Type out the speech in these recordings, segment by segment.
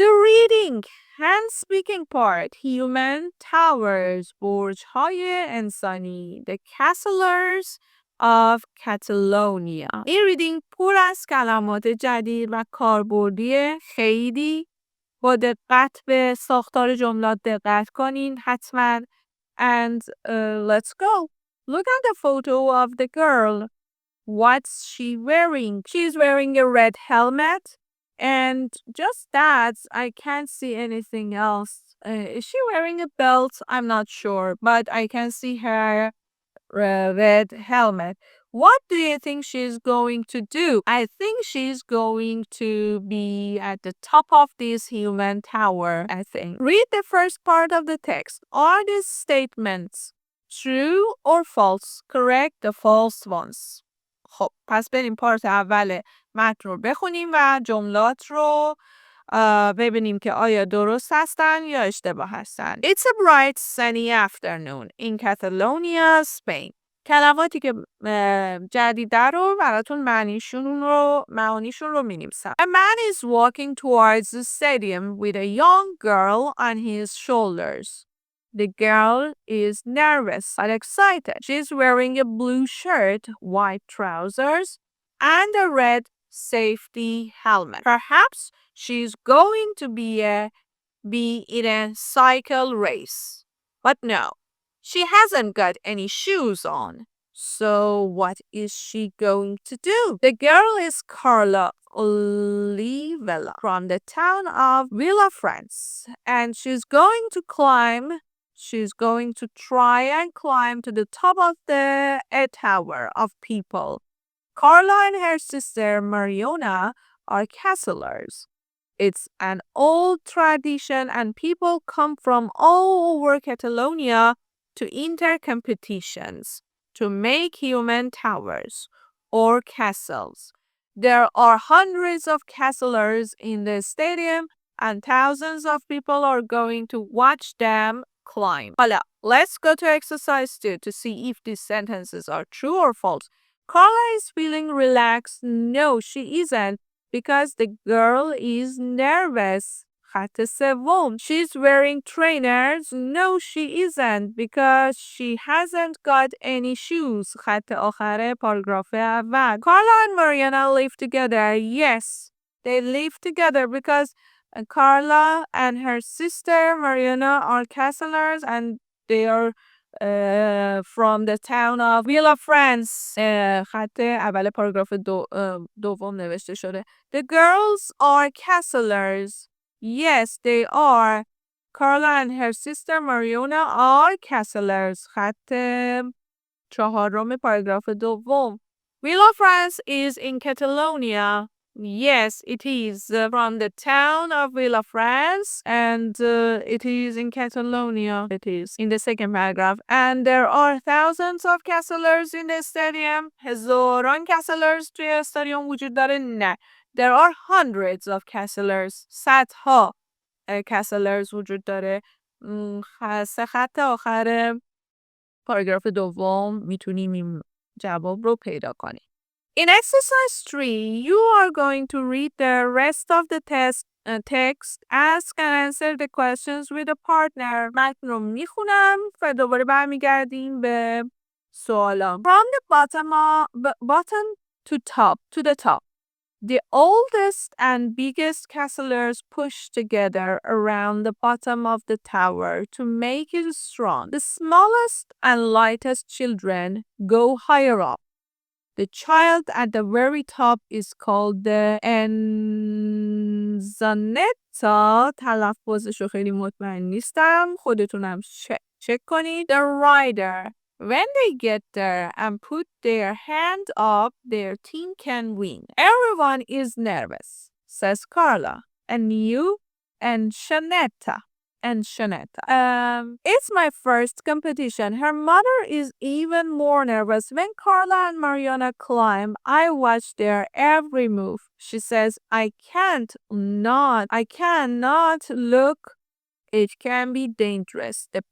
The reading and speaking part. Human towers. برج‌های انسانی. The Castles of Catalonia. این ریدینگ پر از کلمات جدید و کاربردی. خیلی با دقت به ساختار جملات دقت کنین حتما. And let's go. Look at the photo of the girl. What's she wearing? She's wearing a red helmet. And just that, I can't see anything else. Is she wearing a belt? I'm not sure, but I can see her red helmet. What do you think she's going to do? I think she's going to be at the top of this human tower, I think. Read the first part of the text. Are these statements true or false? Correct the false ones. خب پس بریم پارت اول متن رو بخونیم و جملات رو ببینیم که آیا درست هستن یا اشتباه هستن. It's a bright sunny afternoon in Catalonia, Spain. کلماتی که جدیده رو براتون معانیشون رو می‌نویسم. A man is walking towards the stadium with a young girl on his shoulders. The girl is nervous but excited. She's wearing a blue shirt, white trousers, and a red safety helmet. Perhaps she's going to be in a cycle race. But no, she hasn't got any shoes on. So what is she going to do? The girl is Carla Olivella from the town of Villa, France, and she's going to try and climb to the top of a tower of people. Carla and her sister Mariona are Kessler's. It's an old tradition and people come from all over Catalonia to enter competitions to make human towers or castles. There are hundreds of Kessler's in the stadium and thousands of people are going to watch them climb. Hola, let's go to exercise 2 to see if these sentences are true or false. Carla is feeling relaxed. No, she isn't. Because the girl is nervous. خط سوم. She's wearing trainers. No, she isn't. Because she hasn't got any shoes. خط آخر پاراگراف اول. Carla and Mariana live together. Yes, they live together because Carla and her sister Mariana are Kessler's and they are from the town of Villa, France. خط اول پاراگراف دوم نوشته شده. The girls are Kessler's. Yes, they are. Carla and her sister Mariona are Kessler's. خط چهارم پاراگراف دوم. Villa, France is in Catalonia. Yes, it is from the town of Villa, France, and it is in Catalonia. It is in the second paragraph. And there are thousands of Kessler's in the stadium. هزاران Kessler's توی استادیوم وجود داره؟ نه. There are hundreds of Kessler's. صدها Kessler's وجود داره. سه خط آخر پاراگراف دوم میتونیم این جواب رو پیدا کنیم. In exercise 3, you are going to read the rest of the text, ask and answer the questions with a partner. متن رو میخونم و دوباره برمیگردیم به سوالا. From the bottom to the top. The oldest and biggest Kessler's push together around the bottom of the tower to make it strong. The smallest and lightest children go higher up. The child at the very top is called the انزانتا. تلفظش رو خیلی مطمئن نیستم. خودتونم چک کنید. The rider. When they get there and put their hand up, their team can win. Everyone is nervous, says Carla. And you and Shanetta. It's my first competition. Her mother is even more nervous. When Carla and Mariana climb, I watch their every move. She says, I cannot look. It can be dangerous. The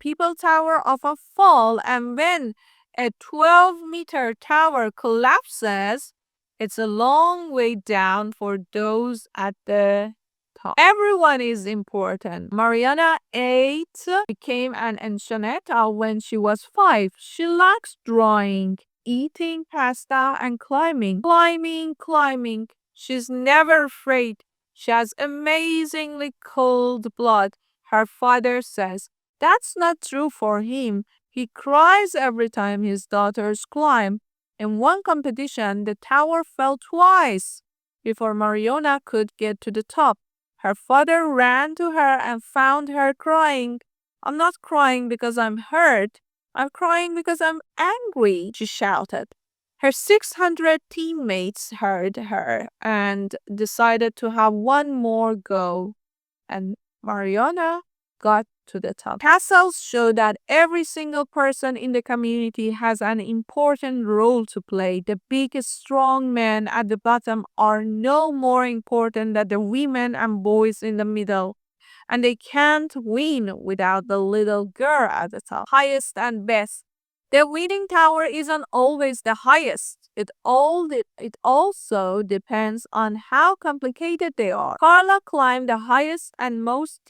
people tower often fall, and when a 12-meter tower collapses, it's a long way down for those at the top. Everyone is important. Mariana 8 became an enchilada when she was 5. She likes drawing, eating pasta, and climbing. Climbing. She's never afraid. She has amazingly cold blood. Her father says that's not true for him. He cries every time his daughters climb. In one competition, the tower fell twice before Mariona could get to the top. Her father ran to her and found her crying. I'm not crying because I'm hurt. I'm crying because I'm angry, she shouted. Her 600 teammates heard her and decided to have one more go. And Mariona got to the top. Castles show that every single person in the community has an important role to play. The big, strong men at the bottom are no more important than the women and boys in the middle. And they can't win without the little girl at the top. Highest and best. The winning tower isn't always the highest. It also depends on how complicated they are. Carla climbed the highest and most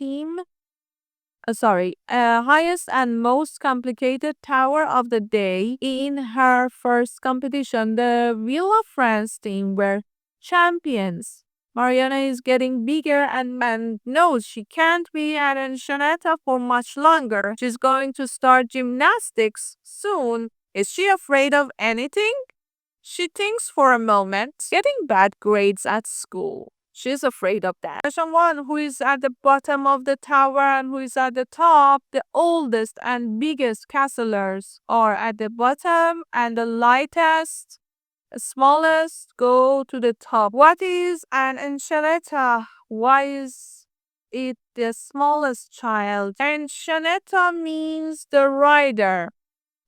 complicated tower of the day in her first competition. The Villa France team were champions. Mariana is getting bigger and knows she can't be an enchilada for much longer. She's going to start gymnastics soon. Is she afraid of anything? She thinks for a moment. Getting bad grades at school. She's afraid of that. Question 1. Who is at the bottom of the tower and who is at the top? The oldest and biggest Kessler's are at the bottom and the lightest, smallest go to the top. What is an enchilada? Why is it the smallest child? Enchilada means the rider.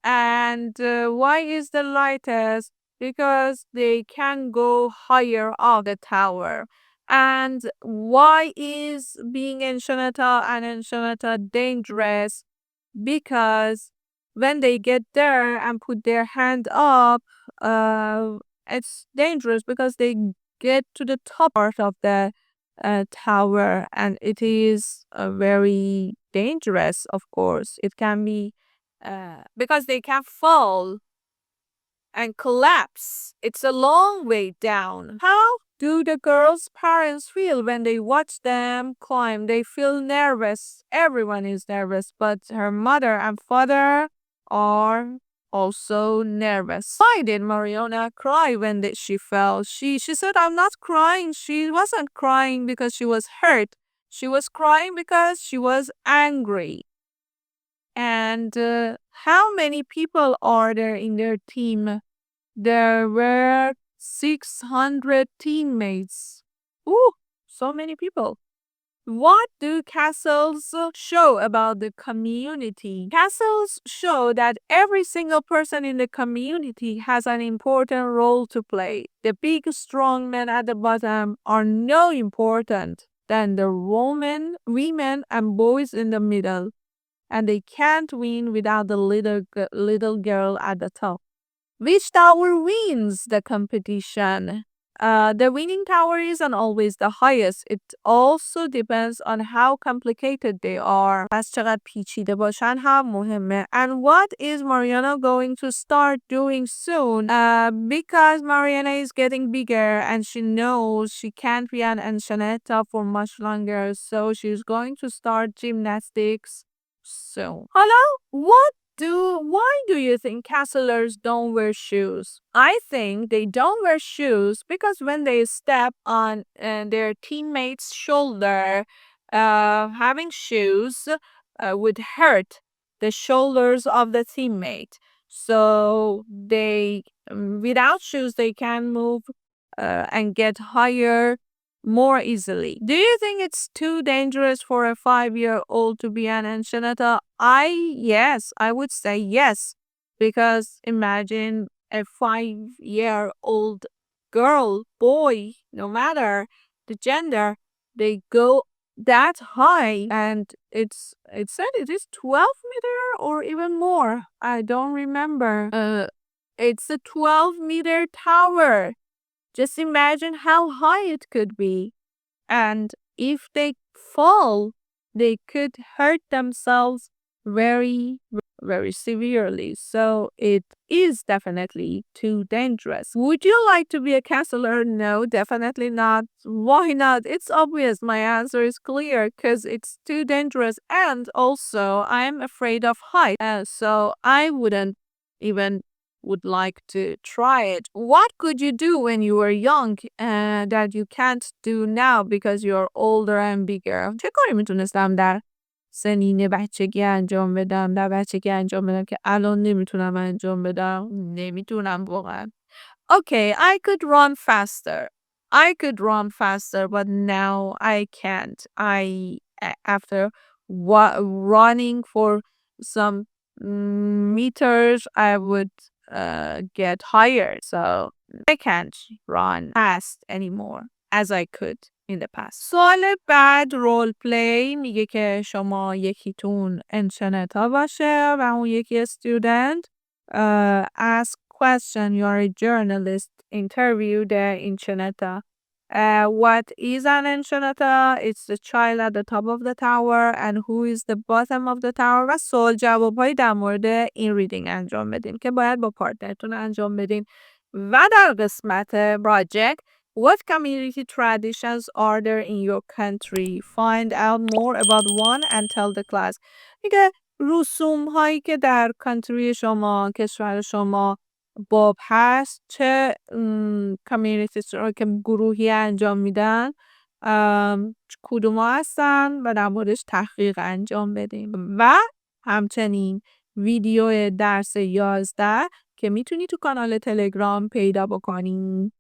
And why is the lightest? Because they can go higher up the tower. And why is being enchilada dangerous? Because when they get there and put their hand up, it's dangerous because they get to the top part of the tower, and it is very dangerous, of course. It can be because they can fall and collapse. It's a long way down. How do the girls' parents feel when they watch them climb? They feel nervous. Everyone is nervous, but her mother and father are also nervous. Why did Mariona cry when she fell? She said, I'm not crying. She wasn't crying because she was hurt. She was crying because she was angry. And how many people are there in their team? There were 600 teammates. Ooh, so many people. What do castles show about the community? Castles show that every single person in the community has an important role to play. The big, strong men at the bottom are no important than the women and boys in the middle. And they can't win without the little girl at the top. Which tower wins the competition? The winning tower isn't always the highest. It also depends on how complicated they are. پس چقدر پیچیده باشن هم مهمه. And what is Mariana going to start doing soon? Because Mariana is getting bigger and she knows she can't be an enchilada for much longer. So she's going to start gymnastics soon. Hello? Why do you think Kessler's don't wear shoes? I think they don't wear shoes because when they step on their teammate's shoulder, having shoes would hurt the shoulders of the teammate. So without shoes, they can move and get higher more easily. Do you think it's too dangerous for a 5-year-old to be an enchilada? Yes, I would say yes. Because imagine a 5-year-old girl, boy, no matter the gender, they go that high, and it said it is 12 meter or even more. I don't remember. It's a 12-meter tower. Just imagine how high it could be. and if they fall, they could hurt themselves very, very severely. So it is definitely too dangerous. Would you like to be a counselor? No, definitely not. Why not? It's obvious. My answer is clear because it's too dangerous. And also, I'm afraid of heights. So I wouldn't even would like to try it. What could you do when you were young that you can't do now because you're older and bigger? چه کاری میتونستم در سنین بچگی انجام بدم؟ در بچگی انجام بدم که الان نمیتونم انجام بدم. نمیتونم واقعا. Okay, I could run faster. I could run faster, but now I can't. After running for some meters, I would get tired. So I can't run fast anymore as I could in the past. سوال بعد رول پلی میگه که شما یکیتون انشنتا باشه و اون یکی student. Ask question. You are a journalist. Interview the enchilada. What is an enchilada? It's the child at the top of the tower and who is the bottom of the tower. و سوال جواب‌هایی در مورد این ریدینگ انجام بدین که باید با پارتنرتون انجام بدین. و در قسمت project, what community traditions are there in your country? Find out more about one and tell the class. میگه رسوم هایی که در کانتری شما، کشور شما باب هست، چه کامیونیتی که گروهی انجام میدن، کدوم ها هستن و در موردش تحقیق انجام بدیم. و همچنین ویدیو درس 11 که میتونی تو کانال تلگرام پیدا بکنی.